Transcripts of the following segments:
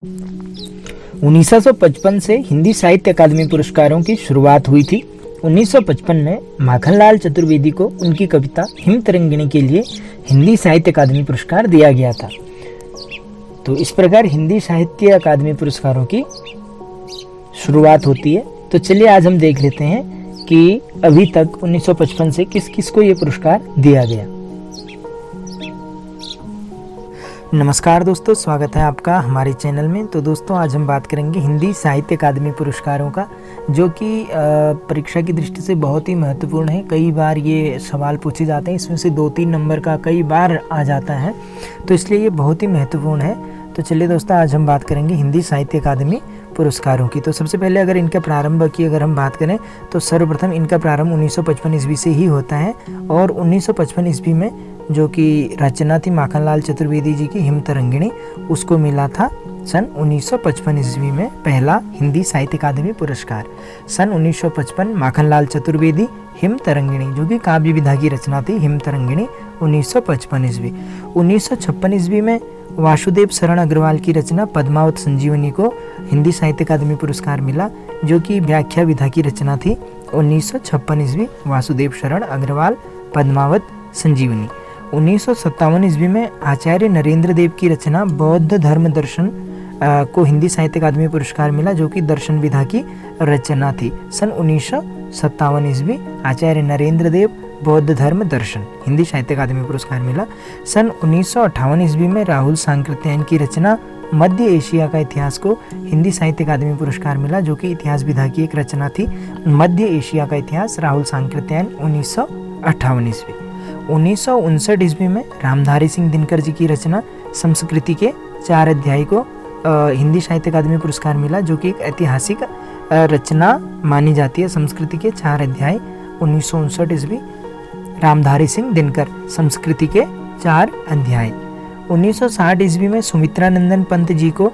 1955 से हिंदी साहित्य अकादमी पुरस्कारों की शुरुआत हुई थी। 1955 में माखनलाल चतुर्वेदी को उनकी कविता हिमतरंगिणी के लिए हिंदी साहित्य अकादमी पुरस्कार दिया गया था। तो इस प्रकार हिंदी साहित्य अकादमी पुरस्कारों की शुरुआत होती है। तो चलिए आज हम देख लेते हैं कि अभी तक 1955 से किस किस को ये पुरस्कार दिया गया। नमस्कार दोस्तों, स्वागत है आपका हमारे चैनल में। तो दोस्तों आज हम बात करेंगे हिंदी साहित्य अकादमी पुरस्कारों का, जो कि परीक्षा की दृष्टि से बहुत ही महत्वपूर्ण है। कई बार ये सवाल पूछे जाते हैं, इसमें से 2-3 नंबर का कई बार आ जाता है, तो इसलिए ये बहुत ही महत्वपूर्ण है। तो चलिए दोस्तों आज हम बात करेंगे हिंदी साहित्य अकादमी पुरस्कारों की। तो सबसे पहले अगर इनका प्रारंभ की अगर हम बात करें तो सर्वप्रथम इनका प्रारंभ 1955 ईस्वी से ही होता है। और 1955 ईस्वी में जो कि रचना थी माखनलाल चतुर्वेदी जी की हिमतरंगिणी, उसको मिला था सन 1955 ईस्वी में पहला हिंदी साहित्य अकादमी पुरस्कार। सन 1955 माखनलाल चतुर्वेदी हिमतरंगिणी, जो कि काव्य विधा की रचना थी हिमतरंगिणी 1955 ईस्वी। 1956 ईस्वी में वासुदेव शरण अग्रवाल की रचना पद्मावत संजीवनी को हिंदी साहित्य अकादमी पुरस्कार मिला, जो कि व्याख्या विधा की रचना थी। 1956 ईस्वी वासुदेव शरण अग्रवाल पद्मावत संजीवनी। 1957 ईस्वी में आचार्य नरेंद्र देव की रचना बौद्ध धर्म दर्शन को हिंदी साहित्य अकादमी पुरस्कार मिला, जो कि दर्शन विधा की रचना थी। सन 1957 ईस्वी आचार्य नरेंद्र देव बौद्ध धर्म दर्शन हिंदी साहित्य अकादमी पुरस्कार मिला। सन 1958 ईस्वी में राहुल सांकृत्यायन की रचना मध्य एशिया का इतिहास को हिंदी साहित्य अकादमी पुरस्कार मिला, जो कि इतिहास विधा की एक रचना थी। मध्य एशिया का इतिहास राहुल सांकृत्यायन 1958 ईस्वी। 1959 ईस्वी में रामधारी सिंह दिनकर जी की रचना संस्कृति के 4 अध्याय को हिंदी साहित्य अकादमी पुरस्कार मिला, जो कि एक ऐतिहासिक रचना मानी जाती है। संस्कृति के 4 अध्याय 1959 ईस्वी रामधारी सिंह दिनकर संस्कृति के 4 अध्याय। 1960 ईस्वी में सुमित्रानंदन पंत जी को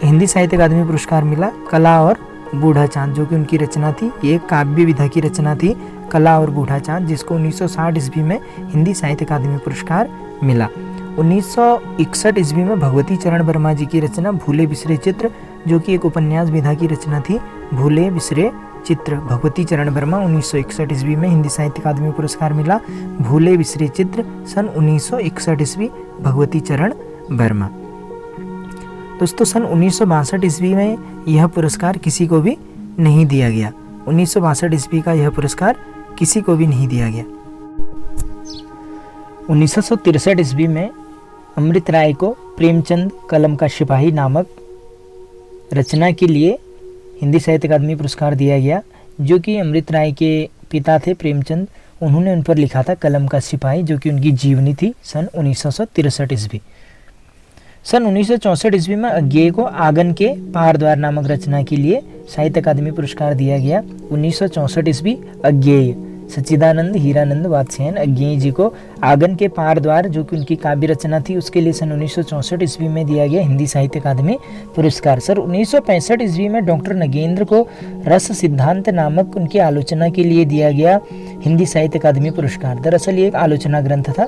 हिंदी साहित्य अकादमी पुरस्कार मिला कला और बूढ़ा चांद, जो कि उनकी रचना थी। ये काव्य विधा की रचना थी कला और बूढ़ा चांद, जिसको 1960 ईस्वी में हिंदी साहित्य अकादमी पुरस्कार मिला। 1961 ईस्वी में भगवती चरण वर्मा जी की रचना भूले बिसरे चित्र, जो कि एक उपन्यास विधा की रचना थी। भूले बिसरे चित्र भगवती चरण वर्मा 1961 ईस्वी में हिंदी साहित्य अकादमी पुरस्कार मिला। भूले बिसरे चित्र सन 1961 ईस्वी भगवती चरण वर्मा। दोस्तों सन 1962 ईस्वी में यह पुरस्कार किसी को भी नहीं दिया गया। 1962 ईस्वी का यह पुरस्कार किसी को भी नहीं दिया गया। 1963 ईस्वी में अमृत राय को प्रेमचंद कलम का सिपाही नामक रचना के लिए हिंदी साहित्य अकादमी पुरस्कार दिया गया, जो कि अमृत राय के पिता थे प्रेमचंद। उन्होंने उन पर लिखा था कलम का सिपाही, जो कि उनकी जीवनी थी। सन 1963 ईस्वी। सन 1964 ईस्वी में अज्ञेय को आंगन के पार द्वार नामक रचना के लिए साहित्य अकादमी पुरस्कार दिया गया। 1964 ईस्वी अज्ञेय सच्चिदानंद हीरानंद वात्स्यायन अज्ञेय जी को आंगन के पार द्वार, जो कि उनकी काव्य रचना थी, उसके लिए सन 1964 ईस्वी में दिया गया हिंदी साहित्य अकादमी पुरस्कार। सर 1965 ईस्वी में डॉक्टर नगेंद्र को रस सिद्धांत नामक उनकी आलोचना के लिए दिया गया हिंदी साहित्य अकादमी पुरस्कार। दरअसल ये एक आलोचना ग्रंथ था,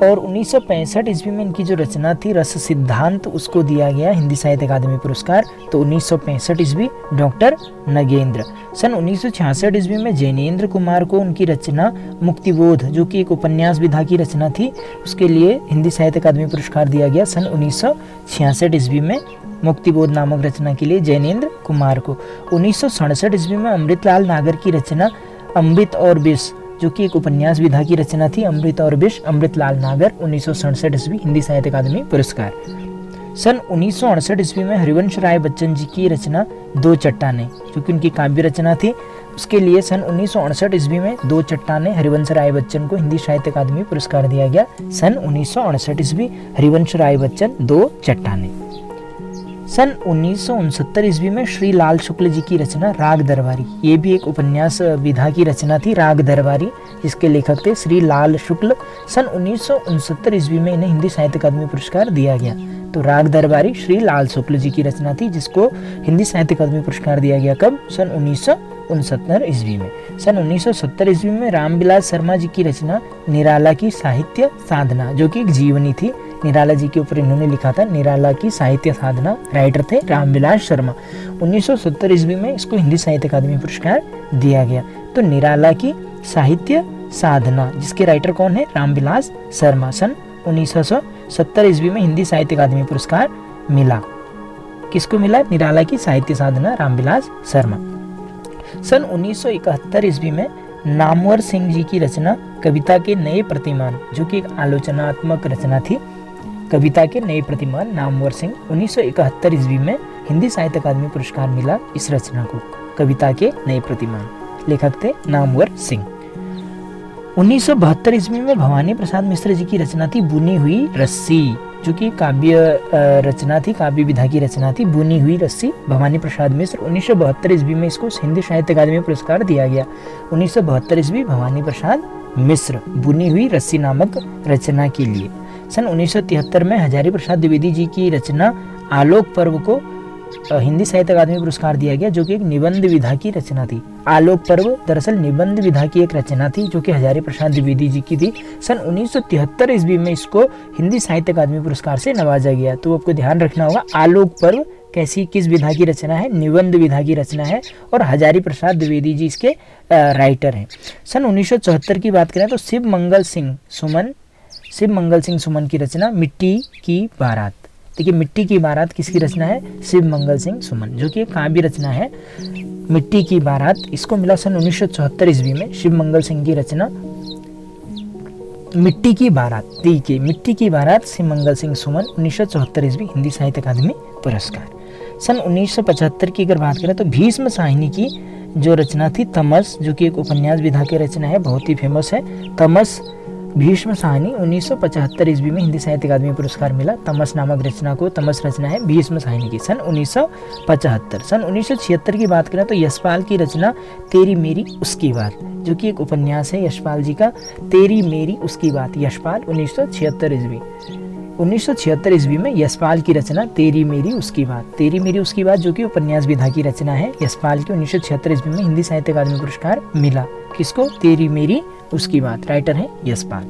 और 1965 ईस्वी में इनकी जो रचना थी रस सिद्धांत, उसको दिया गया हिंदी साहित्य अकादमी पुरस्कार। तो 1965 ईस्वी डॉक्टर नगेंद्र। सन 1966 ईस्वी में जैनेन्द्र कुमार को उनकी रचना मुक्तिबोध, जो कि एक उपन्यास विधा की रचना थी, उसके लिए हिंदी साहित्य अकादमी पुरस्कार दिया गया। सन 1966 ईस्वी में मुक्तिबोध नामक रचना के लिए जैनेन्द्र कुमार को। 1967 ईस्वी में अमृतलाल नागर की रचना अमृत और विष, जो कि एक उपन्यास विधा की रचना थी, अमृत और विष अमृतलाल नागर 1967 ईस्वी हिंदी साहित्य अकादमी पुरस्कार। सन 1968 ईस्वी में हरिवंश राय बच्चन जी की रचना दो चट्टानें, जो कि उनकी काव्य रचना थी, उसके लिए सन 1968 ईस्वी में दो चट्टानें हरिवंश राय बच्चन को हिंदी साहित्य अकादमी पुरस्कार दिया गया। सन 1968 ईस्वी हरिवंश राय बच्चन दो चट्टानें। सन 1969 ईस्वी में श्री लाल शुक्ल जी की रचना राग दरबारी, ये भी एक उपन्यास विधा की रचना थी, राग दरबारी, जिसके लेखक थे श्री लाल शुक्ल। सन 1969 ईस्वी में इन्हें हिंदी साहित्य अकादमी पुरस्कार दिया गया। तो राग दरबारी श्री लाल शुक्ल जी की रचना थी, जिसको हिंदी साहित्य अकादमी पुरस्कार दिया गया। कब? सन 1969 ईस्वी में। सन 1970 ईस्वी में रामविलास शर्मा जी की रचना निराला की साहित्य साधना, जो कि एक जीवनी थी, निराला जी के ऊपर इन्होंने लिखा था। निराला की साहित्य साधना, राइटर थे रामविलास शर्मा। 1970 ईस्वी में इसको हिंदी साहित्य अकादमी पुरस्कार दिया गया। तो निराला की साहित्य साधना, जिसके राइटर कौन है? रामविलास शर्मा। सन 1970 ईस्वी में हिंदी साहित्य अकादमी पुरस्कार मिला। किसको मिला? निराला की साहित्य साधना, रामविलास शर्मा। सन 1971 ईस्वी में नामवर सिंह जी की रचना कविता के नए प्रतिमान, जो कि एक आलोचनात्मक रचना थी, कविता के नए प्रतिमान, नामवर सिंह, 1971 ईस्वी में हिंदी साहित्य अकादमी पुरस्कार मिला इस रचना को, कविता के नए प्रतिमान। लेखक थे नामवर सिंह। 1972 ईस्वी में भवानी प्रसाद मिश्र जी की रचना थी बुनी हुई रस्सी, जो कि काव्य रचना थी, काव्य विधा की रचना थी, बुनी हुई रस्सी, भवानी प्रसाद मिश्र। 1972 ईस्वी में इसको हिंदी साहित्य अकादमी पुरस्कार दिया गया। 1972 ईस्वी, भवानी प्रसाद मिश्र, बुनी हुई रस्सी नामक रचना के लिए। सन 1973 में हजारी प्रसाद द्विवेदी जी की रचना आलोक पर्व को हिंदी साहित्य अकादमी पुरस्कार दिया गया, जो कि एक निबंध विधा की रचना थी। आलोक पर्व दरअसल निबंध विधा की एक रचना थी, जो कि हजारी प्रसाद द्विवेदी जी की थी। सन 1973 ईस्वी में इसको हिंदी साहित्य अकादमी पुरस्कार से नवाजा गया। तो आपको ध्यान रखना होगा, आलोक पर्व किस विधा की रचना है? निबंध विधा की रचना है, और हजारी प्रसाद द्विवेदी जी इसके राइटर हैं। सन 1974 की बात करें तो शिव मंगल सिंह सुमन की रचना मिट्टी की बारात। देखिए, मिट्टी की बारात किसकी रचना है? शिव मंगल सिंह सुमन, जो कि एक काव्य रचना है, मिट्टी की बारात। इसको मिला सन 1974 ईस्वी में, शिव मंगल सिंह की रचना मिट्टी की बारात, मिट्टी की बारात, शिव मंगल सिंह सुमन, 1974 ईस्वी, हिंदी साहित्य अकादमी पुरस्कार। सन 1975 की अगर बात करें तो भीष्म साहिनी की जो रचना थी तमस, जो कि एक उपन्यास विधा की रचना है, बहुत ही फेमस है तमस, भीष्म साहनी, 1975 ईस्वी में हिंदी साहित्य अकादमी पुरस्कार मिला तमस नामक रचना को। तमस रचना है भीष्म साहनी की, सन 1975। सन 1976 की बात करें तो यशपाल की रचना तेरी मेरी उसकी बात, जो कि एक उपन्यास है यशपाल जी का, तेरी मेरी उसकी बात, यशपाल, 1976 ईस्वी। 1976 ईस्वी में यशपाल की रचना तेरी मेरी उसकी बात, जो कि उपन्यास विधा की रचना है यशपाल की, 1976 ईस्वी में हिंदी साहित्य अकादमी पुरस्कार मिला। किसको? तेरी मेरी उसकी बात, राइटर है यशपाल।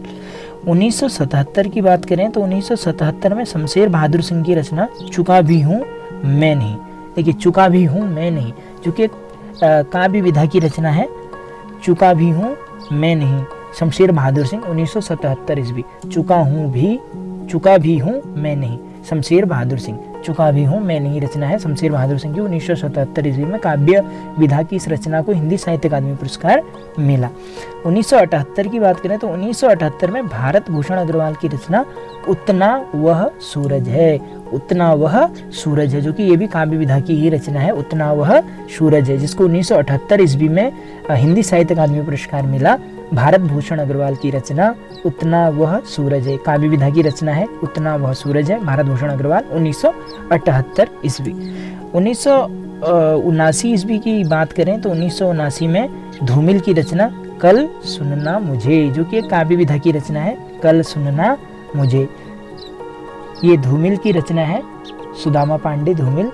1977 की बात करें तो 1977 में शमशेर बहादुर सिंह की रचना चुका भी हूँ मैं नहीं। देखिए, चुका भी हूँ मैं नहीं, जो कि एक काव्य विधा की रचना है, चुका भी हूँ मैं नहीं, शमशेर बहादुर सिंह, 1977 ईस्वी। चुका भी हूँ मैं नहीं, शमशेर बहादुर सिंह, चुका भी हूँ मैं नहीं रचना है शमशेर बहादुर सिंह की, 1977 ईस्वी में काव्य विधा की इस रचना को हिंदी साहित्य अकादमी पुरस्कार मिला। 1978 की बात करें तो 1978 में भारत भूषण अग्रवाल की रचना उतना वह सूरज है, जो कि ये भी काव्य विधा की ही रचना है, उतना वह सूरज है, जिसको 1978 ईस्वी में हिंदी साहित्य अकादमी पुरस्कार मिला। भारत भूषण अग्रवाल की रचना उतना वह सूरज है, काव्य विधा की रचना है, उतना वह सूरज है, भारत भूषण अग्रवाल, 1978 ईस्वी। 1979 ईस्वी की बात करें तो 1979 में धूमिल की रचना कल सुनना मुझे, जो कि एक काव्य विधा की रचना है, कल सुनना मुझे, ये धूमिल की रचना है, सुदामा पांडे धूमिल।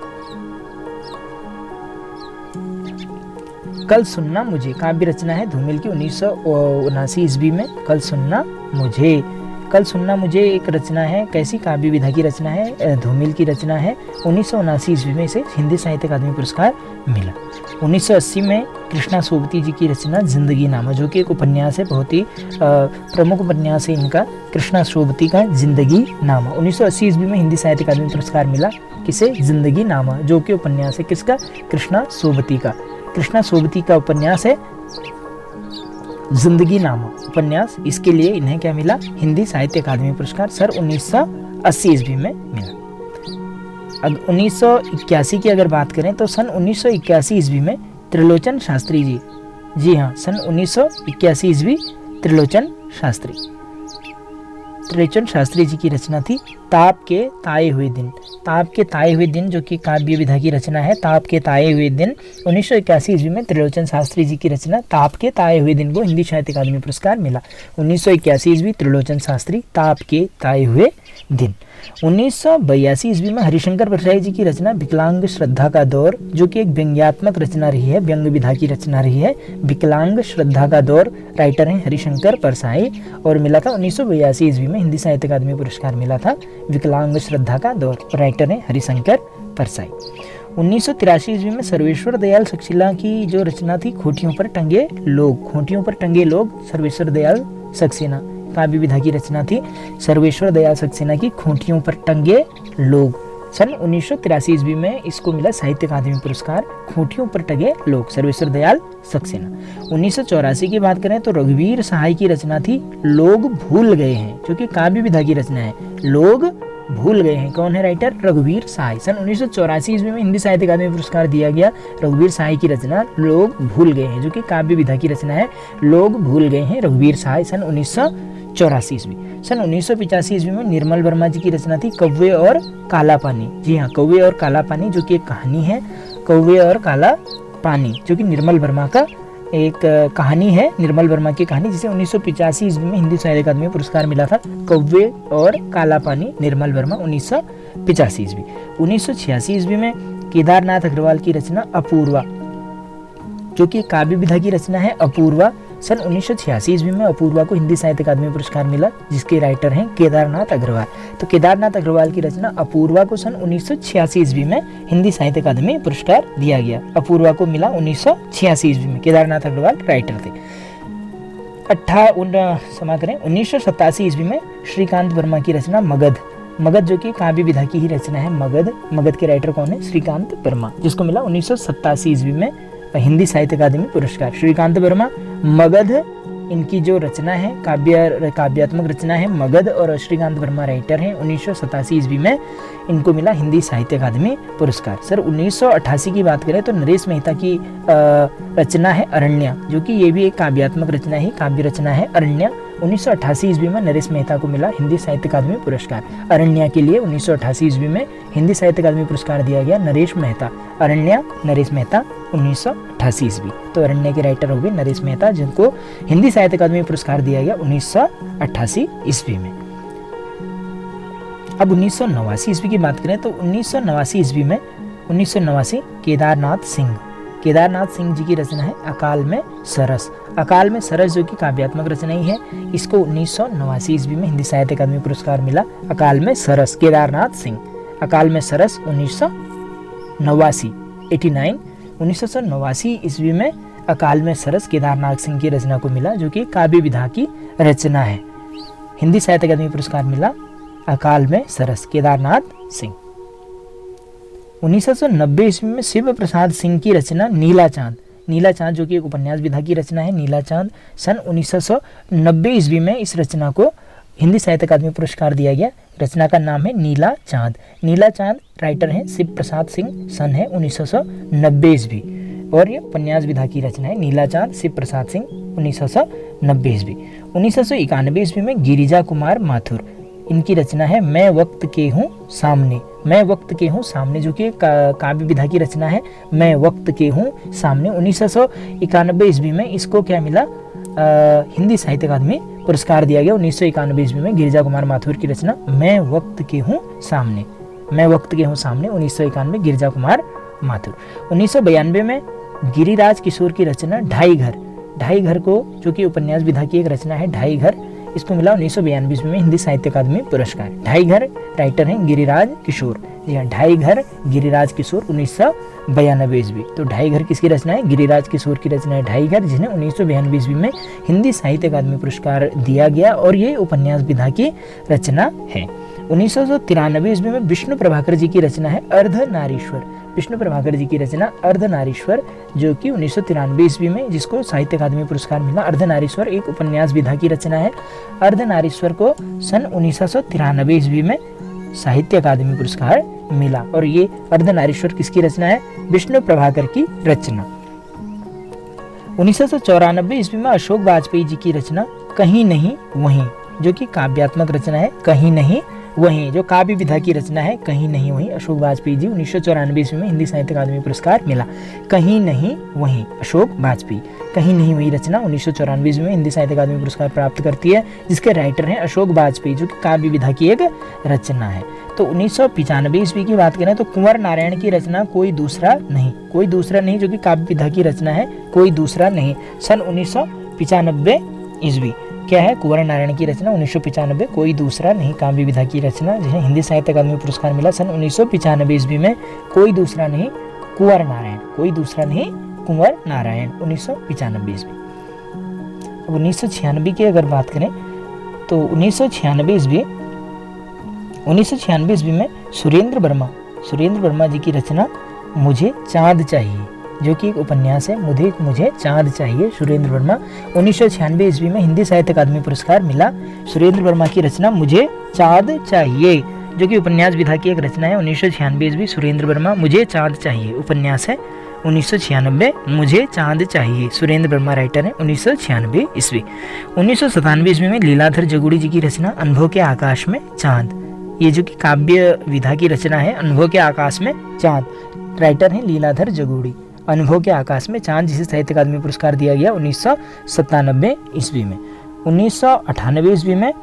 कल सुनना मुझे काव्य रचना है धूमिल की, 1979 ईस्वी में, कल सुनना मुझे एक रचना है, कैसी काव्य विधा की रचना है, धूमिल की रचना है, 1979 ईस्वी में इसे हिंदी साहित्य अकादमी पुरस्कार मिला। 1980 में कृष्णा सोबती जी की रचना जिंदगी नामा, जो कि एक उपन्यास है, बहुत ही प्रमुख उपन्यास है इनका, कृष्णा सोबती का जिंदगी नामा, 1980 ईस्वी में हिंदी साहित्य अकादमी पुरस्कार मिला। किसे? जिंदगी नामा, जो कि उपन्यास है किसका? कृष्णा सोबती का, कृष्णा सोबती का उपन्यास है जिंदगी नामा उपन्यास, इसके लिए इन्हें क्या मिला? हिंदी साहित्य अकादमी पुरस्कार सर 1980 ईस्वी में मिला। अब 1981 की अगर बात करें तो सन 1981 ईस्वी में त्रिलोचन शास्त्री जी हाँ, सन 1981 ईस्वी त्रिलोचन शास्त्री जी की रचना थी ताप के ताए हुए दिन, जो कि काव्य विधा की रचना है, ताप के ताए हुए दिन, 1981 ईस्वी में त्रिलोचन शास्त्री जी की रचना ताप के ताए हुए दिन को हिंदी साहित्य अकादमी पुरस्कार मिला। 1981 ईस्वी त्रिलोचन शास्त्री, ताप के ताए हुए दिन। 1982 ईस्वी में हरिशंकर परसाई जी की रचना विकलांग श्रद्धा का दौर, जो कि एक व्यंग्यात्मक रचना रही है, व्यंग्य विधा की रचना रही है। विकलांग श्रद्धा का दौर, राइटर हैं हरिशंकर परसाई, और मिला था 1982 ईस्वी में हिंदी साहित्य अकादमी पुरस्कार मिला था विकलांग श्रद्धा का दौर, राइटर हैं हरिशंकर परसाई। 1983 ईस्वी में सर्वेश्वर दयाल सक्सेना की जो रचना थी खोटियों पर टंगे लोग, खोटियों पर टंगे लोग, सर्वेश्वर दयाल सक्सेना, काव्य विधा की रचना थी सर्वेश्वर दयाल सक्सेना की खोटियों पर टंगे लोग। सन 1983 ईस्वी में इसको मिला साहित्य अकादमी पुरस्कार, खोटियों पर टंगे लोग, सर्वेश्वर दयाल सक्सेना। 1984 की बात करें तो रघुवीर सहाय की रचना थी लोग भूल गए हैं, जो कि काव्य विधा की रचना है, लोग भूल गए हैं। कौन है राइटर? रघुवीर सहाय। सन 1984 ईस्वी में हिंदी साहित्य अकादमी पुरस्कार दिया गया रघुवीर सहाय की रचना लोग भूल गए हैं, जो कि काव्य विधा की रचना है, लोग भूल गए हैं, रघुवीर सहाय, सन 1984 ईस्वी। सन 1985 ईस्वी में निर्मल वर्मा जी की रचना थी कौवे और काला पानी। जी हाँ, कौवे और काला पानी, जो कि एक कहानी है, कौवे और काला पानी, जो कि निर्मल वर्मा का एक कहानी है, निर्मल वर्मा की कहानी, जिसे 1985 ईस्वी में हिंदी साहित्य अकादमी पुरस्कार मिला था, कौवे और काला पानी, निर्मल वर्मा, 1985 ईस्वी। 1986 ईस्वी में केदारनाथ अग्रवाल की रचना अपूर्वा, जो कि काव्य विधा की रचना है अपूर्वा। सन 1986 ईस्वी में अपूर्वा को हिंदी साहित्य अकादमी पुरस्कार मिला, जिसके राइटर हैं केदारनाथ अग्रवाल। तो केदारनाथ अग्रवाल की रचना अपूर्वा को सन 1986 ईस्वी में हिंदी साहित्य अकादमी पुरस्कार दिया गया, अपूर्वा को मिला 1986 ईस्वी में, केदारनाथ अग्रवाल राइटर थे। 1987 ईस्वी में श्रीकांत वर्मा की रचना मगध, मगध जो कि काव्य विधा की ही रचना है, मगध, मगध के राइटर कौन है? श्रीकांत वर्मा, जिसको मिला 1987 ईस्वी में हिंदी साहित्य अकादमी पुरस्कार। श्रीकांत वर्मा, मगध, इनकी जो रचना है काव्यात्मक रचना है मगध, और श्रीकांत वर्मा राइटर हैं। 1987 ईस्वी में इनको मिला हिंदी साहित्य अकादमी पुरस्कार। सर 1988 की बात करें तो नरेश मेहता की रचना है अरण्या, जो कि ये भी एक काव्यात्मक रचना है, काव्य रचना है अरण्या। 1988 ईस्वी में नरेश मेहता को मिला हिंदी साहित्य अकादमी पुरस्कार अरण्या के लिए। 1988 ईस्वी में हिंदी साहित्य अकादमी पुरस्कार दिया गया नरेश मेहता, अरण्या, नरेश मेहता, 1988 ईस्वी। तो अरण्या के राइटर हो गए नरेश मेहता, जिनको हिंदी साहित्य अकादमी पुरस्कार दिया गया 1988 ईस्वी में। अब 1989 ईस्वी की बात करें तो 1989 ईस्वी में 1989 केदारनाथ सिंह जी की रचना है अकाल में सरस। अकाल में सरस जो कि काव्यात्मक रचना ही है, इसको 1989 ईस्वी में हिंदी साहित्य अकादमी पुरस्कार मिला। अकाल में सरस, केदारनाथ सिंह, अकाल में सरस 1989 ईस्वी में अकाल में सरस केदारनाथ सिंह की रचना को मिला, जो कि काव्य विधा की रचना है। हिंदी साहित्य अकादमी पुरस्कार मिला अकाल में सरस, केदारनाथ सिंह। 1990 ईस्वी में शिव प्रसाद सिंह की रचना नीला चांद, नीला चांद जो कि एक उपन्यास विधा की रचना है, नीला चांद। सन 1990 ईस्वी में इस रचना को हिंदी साहित्य अकादमी पुरस्कार दिया गया। रचना का नाम है नीला चांद। नीला चांद राइटर हैं शिव प्रसाद सिंह, सन है 1990 ईस्वी, और ये उपन्यास विधा की रचना है नीला चांद, शिव प्रसाद सिंह, 1990 ईस्वी। 1991 ईस्वी में गिरिजा कुमार माथुर, इनकी रचना है मैं वक्त के हूँ सामने, मैं वक्त के हूँ सामने, जो कि काव्य विधा की रचना है मैं वक्त के हूँ सामने। 1991 ईस्वी में इसको क्या मिला? हिंदी साहित्य अकादमी पुरस्कार दिया गया 1991 ईस्वी में गिरिजा कुमार माथुर की रचना मैं वक्त के हूँ सामने, मैं वक्त के हूँ सामने, 1991 गिरिजा कुमार माथुर। 1992 में गिरिराज किशोर की रचना ढाई घर, ढाई घर को जो कि उपन्यास विधा की एक रचना है ढाई घर, इसको मिला 1992 ईस्वी में हिंदी साहित्य अकादमी पुरस्कार। ढाई घर राइटर हैं गिरिराज किशोर, जी हाँ, ढाई घर गिरिराज किशोर, 1992 ईस्वी। तो ढाई घर किसकी रचना है? गिरिराज किशोर की रचना है ढाई घर, जिन्हें 1992 ईस्वी में हिंदी साहित्य अकादमी पुरस्कार दिया गया, और ये उपन्यास विधा की रचना है। 1993 ईस्वी में विष्णु प्रभाकर जी की रचना है अर्धनारीश्वर, विष्णु प्रभाकर जी की रचना अर्धनारीश्वर, जो कि 1993 ईस्वी में जिसको साहित्य अकादमी पुरस्कार मिला। अर्धनारीश्वर एक उपन्यास विधा की रचना है। अर्धनारीश्वर को सन 1993 ईस्वी में साहित्य अकादमी पुरस्कार मिला, और ये अर्धनारीश्वर किसकी रचना है? विष्णु प्रभाकर की रचना। 1994 ईस्वी में अशोक वाजपेयी जी की रचना कहीं नहीं वहीं, जो कि काव्यात्मक रचना है कहीं नहीं वहीं, जो काव्य विधा की रचना है कहीं नहीं वहीं, अशोक वाजपेयी जी 1994 ईस्वी में हिंदी साहित्य अकादमी पुरस्कार मिला। कहीं नहीं वहीं, अशोक वाजपेयी, कहीं नहीं वहीं रचना 1994 ईस्वी में हिंदी साहित्य अकादमी पुरस्कार प्राप्त करती है, जिसके राइटर हैं अशोक वाजपेयी, जो कि काव्य विधा की एक रचना है। तो 1995 ईस्वी की बात करें तो कुंवर नारायण की रचना कोई दूसरा नहीं, जो कि काव्य विधा की रचना है, कोई दूसरा नहीं। सन 1995 ईस्वी क्या है, कुंवर नारायण की रचना 1995, कोई दूसरा नहीं, काव्य विधा की रचना, जिसे हिंदी साहित्य अकादमी पुरस्कार मिला सन 1995 ईस्वी में, कोई दूसरा नहीं कुंवर नारायण, कोई दूसरा नहीं कुंवर नारायण, 1995 ईस्वी। अब 1996 की अगर बात करें तो 1996 ईस्वी में सुरेंद्र वर्मा जी की रचना मुझे चाँद चाहिए, जो कि एक उपन्यास है, मुझे चाँद चाहिए, सुरेंद्र वर्मा। 1996 ईस्वी में हिंदी साहित्य अकादमी पुरस्कार मिला सुरेंद्र वर्मा की रचना मुझे चाँद चाहिए, जो कि उपन्यास विधा की एक रचना है। 1996 ईस्वी, सुरेंद्र वर्मा, मुझे चाँद चाहिए, उपन्यास है। 1996, मुझे चाँद चाहिए, सुरेंद्र वर्मा राइटर है, 1996 ईस्वी। 1997 ईस्वी में लीलाधर जगुड़ी जी की रचना अनुभव के आकाश में चाँद, ये जो कि काव्य विधा की रचना है, अनुभव के आकाश में चाँद, राइटर हैं लीलाधर जगुड़ी, अनुभव के आकाश में चाँद, जिसे साहित्य अकादमी पुरस्कार दिया गया 1997 ईस्वी में। 1998 ईस्वी में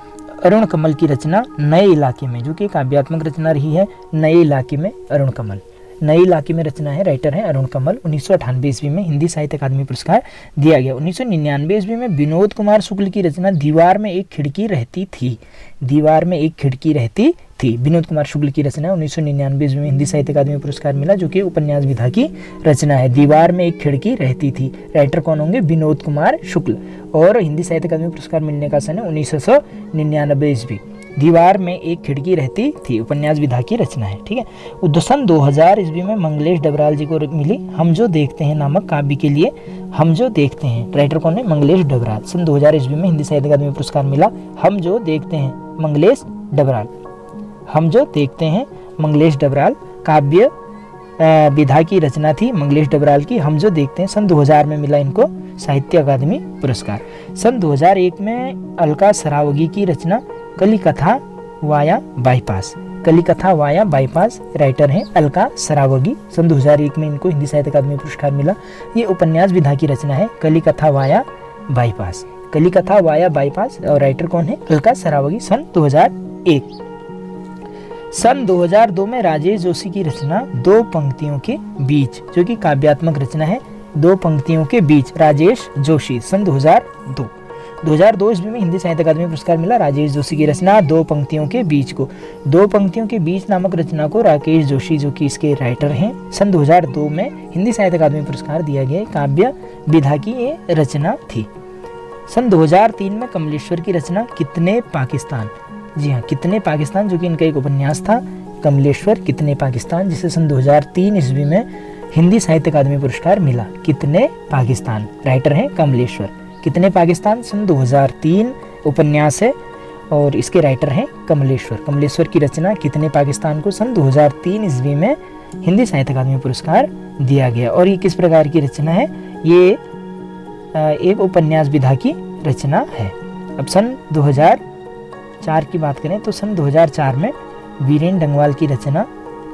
अरुण कमल की रचना नए इलाके में, जो कि काव्यात्मक रचना रही है, नए इलाके में अरुण कमल, नए इलाके में रचना है, राइटर है अरुण कमल। 1998 ईस्वी में हिंदी साहित्य अकादमी पुरस्कार दिया गया। 1999 ईस्वी में विनोद कुमार शुक्ल की रचना दीवार में एक खिड़की रहती थी, विनोद कुमार शुक्ल की रचना 1999 ईस्वी में हिंदी साहित्य अकादमी पुरस्कार मिला, जो कि उपन्यास विधा की रचना है, दीवार में एक खिड़की रहती थी, राइटर कौन होंगे, विनोद कुमार शुक्ल, और हिंदी साहित्य अकादमी पुरस्कार मिलने का सन है 1999 ईस्वी। दीवार में एक खिड़की रहती थी, उपन्यास विधा की रचना है, ठीक है। सन 2000 ईस्वी में मंगलेश डबराल जी को मिली हम जो देखते हैं नामक काव्य के लिए, हम जो देखते हैं, राइटर कौन है, मंगलेश डबराल। सन 2000 ईस्वी में हिंदी साहित्य अकादमी पुरस्कार मिला हम जो देखते हैं, मंगलेश डबराल, हम जो देखते हैं, मंगलेश डबराल, काव्य विधा की रचना थी मंगलेश डबराल की, हम जो देखते हैं। सन 2000 में मिला इनको साहित्य अकादमी पुरस्कार। सन 2001 में अलका सरावगी की रचना कलिकथा वाया बाईपास, राइटर हैं अलका सरावगी। सन 2001 में इनको हिंदी साहित्य अकादमी पुरस्कार मिला। ये उपन्यास विधा की रचना है, कलिकथा वाया बाईपास, और राइटर कौन है, अलका सरावगी, सन 2001। सन 2002 में राजेश जोशी की रचना दो पंक्तियों के बीच, जो कि काव्यात्मक रचना है, दो पंक्तियों के बीच, राजेश जोशी, सन 2002 ईस्वी में हिंदी साहित्य अकादमी पुरस्कार मिला राजेश जोशी की रचना दो पंक्तियों के बीच को। दो पंक्तियों के बीच नामक रचना को राकेश जोशी, जो कि इसके राइटर हैं, सन 2002 में हिंदी साहित्य अकादमी पुरस्कार दिया गया, काव्य विधा की ये रचना थी। सन 2003 में कमलेश्वर की रचना कितने पाकिस्तान, जी हाँ, कितने पाकिस्तान, जो कि इनका एक उपन्यास था, कमलेश्वर कितने पाकिस्तान, जिसे सन 2003 ईस्वी में हिंदी साहित्य अकादमी पुरस्कार मिला, कितने पाकिस्तान, राइटर हैं कमलेश्वर, कितने पाकिस्तान, सन 2003 उपन्यास है, और इसके राइटर हैं कमलेश्वर की रचना कितने पाकिस्तान को सन 2003 ईस्वी में हिंदी साहित्य अकादमी पुरस्कार दिया गया। और ये किस प्रकार की रचना है, ये एक उपन्यास विधा की रचना है। अब सन 2004 की बात करें तो सन 2004 में वीरेन डंगवाल की रचना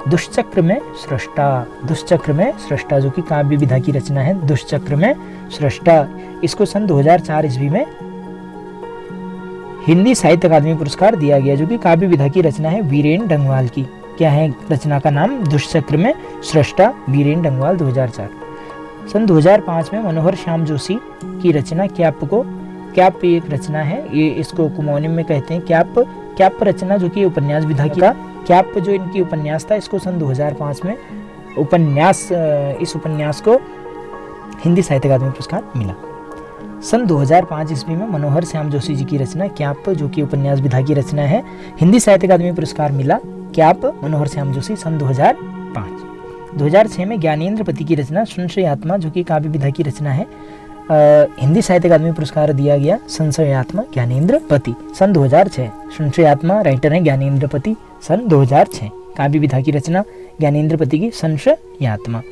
दुष्चक्र में सृष्टा, जो कि काव्य विधा की रचना है, दुष्चक्र में सृष्टा, इसको सन 2004 ईस्वी में हिंदी साहित्य अकादमी पुरस्कार दिया गया, जो कि काव्य विधा की रचना है वीरेन डंगवाल की। क्या है रचना का नाम, दुष्चक्र में सृष्टा, वीरेन डंगवाल, 2004। सन 2005 में मनोहर श्याम जोशी की रचना क्याप एक रचना है, ये इसको कुमौनिम में कहते हैं, क्याप रचना, जो कि उपन्यास विधा की, क्याप जो इनकी उपन्यास था, इसको सन 2005 में इस उपन्यास को हिंदी साहित्य अकादमी पुरस्कार मिला। सन 2005 ईस्वी में मनोहर श्याम जोशी जी की रचना क्याप, जो कि उपन्यास विधा की रचना है, हिंदी साहित्य अकादमी पुरस्कार मिला, क्याप, मनोहर श्याम जोशी, सन 2005। 2006 में ज्ञानेंद्र की रचना संशयात्मा, जो कि काव्य विधा की रचना है, हिंदी साहित्य अकादमी पुरस्कार दिया गया, संशयात्मा, ज्ञानेंद्र पति, सन 2006। संशयात्मा, राइटर हैं ज्ञानेंद्र पति, सन 2006। काव्य विधा की रचना ज्ञानेंद्र पति की संशयात्मा।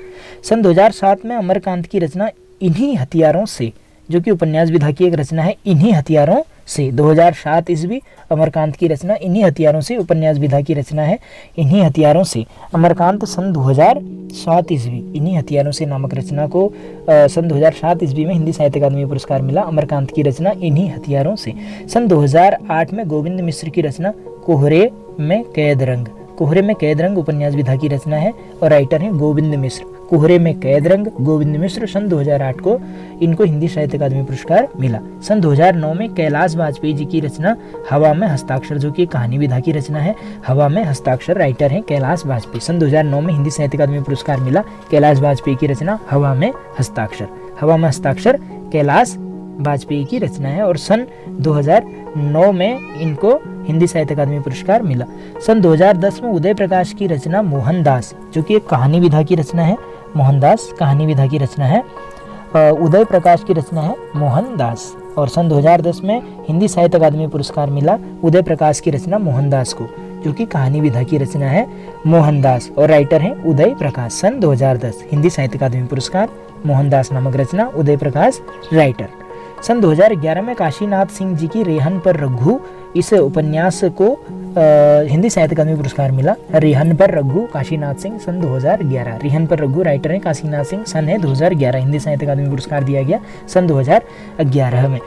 सन 2007 में अमरकांत की रचना इन्हीं हथियारों से, जो कि उपन्यास विधा की एक रचना है, इन्हीं हथियारों से 2007 ईस्वी अमरकांत की रचना इन्हीं हथियारों से उपन्यास विधा की रचना है। इन्हीं हथियारों से अमरकांत सन 2007 ईस्वी इन्हीं हथियारों से नामक रचना को सन 2007 ईस्वी में हिंदी साहित्य अकादमी पुरस्कार मिला। अमरकांत की रचना इन्हीं हथियारों से। सन 2008 में गोविंद मिश्र की रचना कोहरे में कैद रंग, कोहरे में कैद रंग उपन्यास विधा की रचना है और राइटर हैं गोविंद मिश्र। कोहरे में कैद रंग गोविंद मिश्र, सन 2008 को इनको हिंदी साहित्य अकादमी पुरस्कार मिला। सन 2009 में कैलाश वाजपेयी जी की रचना हवा में हस्ताक्षर, जो कि कहानी विधा की रचना है। हवा में हस्ताक्षर, राइटर हैं कैलाश वाजपेयी। सन 2009 में हिंदी साहित्य अकादमी पुरस्कार मिला कैलाश वाजपेयी की रचना हवा में हस्ताक्षर। हवा में हस्ताक्षर कैलाश वाजपेयी की रचना है और सन 2009 में इनको हिंदी साहित्य अकादमी पुरस्कार मिला। सन 2010 में उदय प्रकाश की रचना मोहनदास, जो कि एक कहानी विधा की रचना है। मोहनदास कहानी विधा की रचना है। उदय प्रकाश की रचना है मोहनदास और सन 2010 में हिंदी साहित्य अकादमी पुरस्कार मिला उदय प्रकाश की रचना मोहनदास को, जो कि कहानी विधा की रचना है मोहनदास और राइटर हैं उदय प्रकाश। सन 2010 हिंदी साहित्य अकादमी पुरस्कार मोहनदास नामक रचना, उदय प्रकाश राइटर। सन 2011 में काशीनाथ सिंह जी की रेहन पर रघु, इस उपन्यास को हिंदी साहित्य अकादमी पुरस्कार मिला। रेहन पर रघु काशीनाथ सिंह, सन 2011। रेहन पर रघु राइटर हैं काशीनाथ सिंह, सन है 2011। हिंदी साहित्य अकादमी पुरस्कार दिया गया सन 2011 में।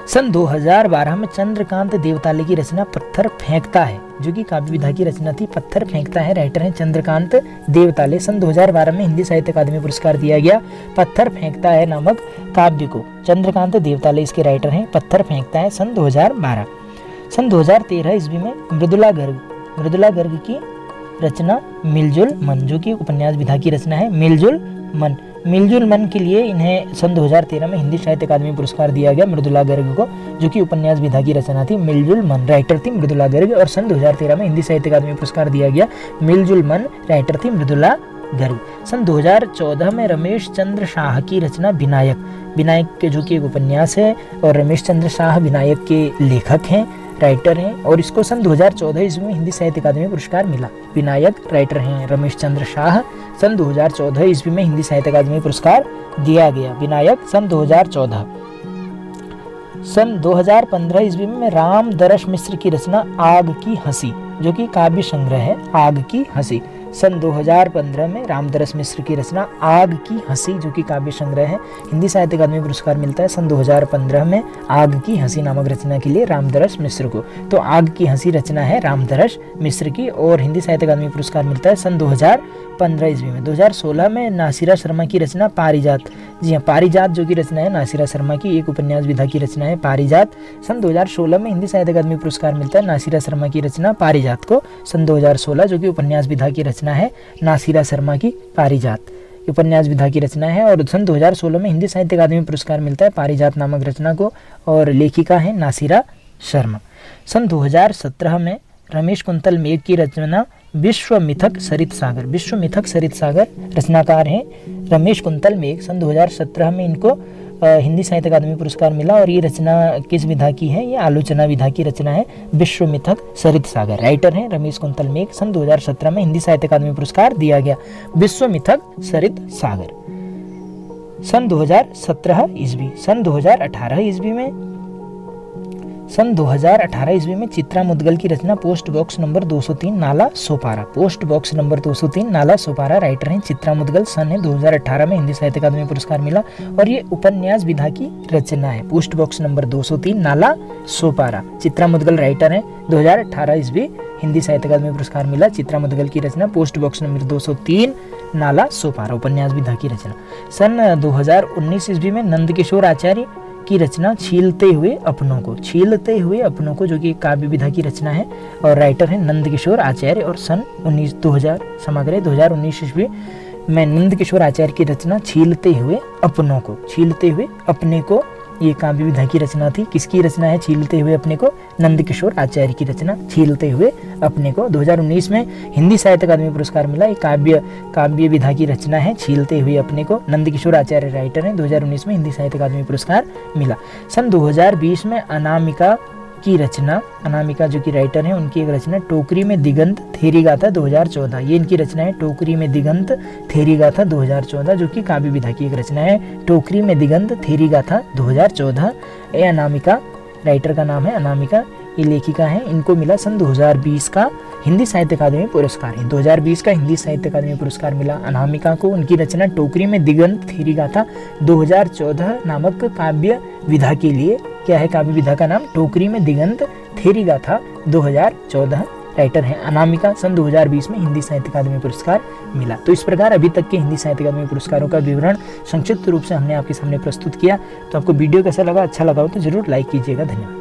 सन 2012 में चंद्रकांत देवताले की रचना पत्थर फेंकता है, जो कि काव्य विधा की रचना थी। पत्थर फेंकता है, राइटर हैं चंद्रकांत देवताले। सन 2012 में हिंदी साहित्य अकादमी पुरस्कार दिया गया पत्थर फेंकता है नामक काव्य को। चंद्रकांत देवताले इसके राइटर हैं। पत्थर फेंकता है सन 2012। सन 2013 ईस्वी में मृदुला गर्ग की रचना मिलजुल मन, जो कि उपन्यास विधा की रचना है। मिलजुल मन के लिए इन्हें सन 2013 में हिंदी साहित्य अकादमी पुरस्कार दिया गया मृदुला गर्ग को, जो कि उपन्यास विधा की रचना थी। मिलजुल मन, राइटर थी मृदुला गर्ग और सन 2013 में हिंदी साहित्य अकादमी पुरस्कार दिया गया मिलजुल मन, राइटर थी मृदुला गर्ग। सन 2014 में रमेश चंद्र शाह की रचना विनायक के, जो कि एक उपन्यास है और रमेश चंद्र शाह विनायक के लेखक हैं, राइटर हैं और इसको सन 2014 ईस्वी में हिंदी साहित्य अकादमी पुरस्कार मिला। विनायक राइटर हैं रमेश चंद्र शाह, सन 2014 ईस्वी में हिंदी साहित्य अकादमी पुरस्कार दिया गया। विनायक सन 2014। सन 2015 ईस्वी में राम दरश मिश्र की रचना आग की हंसी, जो कि काव्य संग्रह है आग की हंसी। सन 2015 में रामदरस मिश्र की रचना आग की हंसी, जो कि काव्य संग्रह है, हिंदी साहित्य अकादमी पुरस्कार मिलता है सन 2015 में आग की हंसी नामक रचना के लिए रामदरस मिश्र को। तो आग की हंसी रचना है रामदरस मिश्र की और हिंदी साहित्य अकादमी पुरस्कार मिलता है सन 2015 ईस्वी में। 2016 में नासिरा शर्मा की रचना पारिजात, जी हाँ पारिजात जो की रचना है नासिरा शर्मा की, एक उपन्यास विधा की रचना है पारिजात। सन 2016 में हिंदी साहित्य अकादमी पुरस्कार मिलता है नासिरा शर्मा की रचना पारिजात को, सन 2016, जो कि उपन्यास विधा की रचना है नासिरा शर्मा की पारिजात, उपन्यास विधा की रचना है। और सन 2016 में हिंदी साहित्य अकादमी पुरस्कार मिलता है पारिजात नामक रचना को और लेखिका है नासिरा शर्मा। सन 2017 में रमेश कुंतल मेघ की रचना विश्वमिथक सरित सागर रचनाकार हैं रमेश कुंतल मेघ। सन 2017 में इनको हिंदी साहित्य अकादमी पुरस्कार मिला और ये रचना किस विधा की है, ये आलोचना विधा की रचना है विश्वमिथक सरित सागर, राइटर हैं रमेश कुंतल मेघ। सन 2017 में हिंदी साहित्य अकादमी पुरस्कार दिया गया विश्वमिथक सरित सागर। सन 2017 ईस्वी। सन 2018 ईस्वी में चित्रा मुदगल की रचना post box number 203 Nala Sopara, post box number 203 Nala Sopara, writer हैं चित्रा मुदगल। सन है 2018 में हिंदी साहित्य अकादमी पुरस्कार मिला और ये उपन्यास विधा की रचना है। Post box number 203 Nala Sopara, Chitra Mudgal writer हैं। 2018 ईस्वी हिंदी साहित्य अकादमी पुरस्कार मिला चित्रा मुदगल की रचना post box number 203 Nala Sopara, उपन्यास विधा की रचना। सन 2019 ईस्वी में नंदकिशोर आचार्य की रचना छीलते हुए अपनों को, जो कि काव्य विधा की रचना है और राइटर है नंदकिशोर आचार्य। और सन 2019 ईस्वी में नंदकिशोर आचार्य की रचना छीलते हुए अपने को, ये काव्य विधा की रचना थी। किसकी रचना है छीलते हुए अपने को? नंदकिशोर आचार्य की रचना छीलते हुए अपने को। 2019 में हिंदी साहित्य अकादमी पुरस्कार मिला। ये काव्य विधा की रचना है छीलते हुए अपने को, नंदकिशोर आचार्य राइटर हैं। 2019 में हिंदी साहित्य अकादमी पुरस्कार मिला। सन 2020 में अनामिका की रचना, अनामिका जो कि राइटर हैं, उनकी एक रचना टोकरी में दिगंत थेरी गाथा 2014, ये इनकी रचना है टोकरी में दिगंत थेरी गाथा 2014, जो कि काव्य विधा की एक रचना है टोकरी में दिगंत थेरी गाथा 2014। ये अनामिका राइटर का नाम है अनामिका, ये लेखिका हैं। इनको मिला सन 2020 का हिंदी साहित्य अकादमी पुरस्कार। 2020 का हिंदी साहित्य अकादमी पुरस्कार मिला अनामिका को। उनकी रचना टोकरी में दिगंत थेरी गाथा 2014 नामक काव्य विधा के लिए, क्या है काव्य विधा का नाम, टोकरी में दिगंत थेरी गाथा 2014। राइटर हैं अनामिका। सन 2020 में हिंदी साहित्य अकादमी पुरस्कार मिला। तो इस प्रकार अभी तक के हिंदी साहित्य अकादमी पुरस्कारों का विवरण संक्षिप्त रूप से हमने आपके सामने प्रस्तुत किया। तो आपको वीडियो कैसा लगा, अच्छा लगा हो तो जरूर लाइक कीजिएगा। धन्यवाद।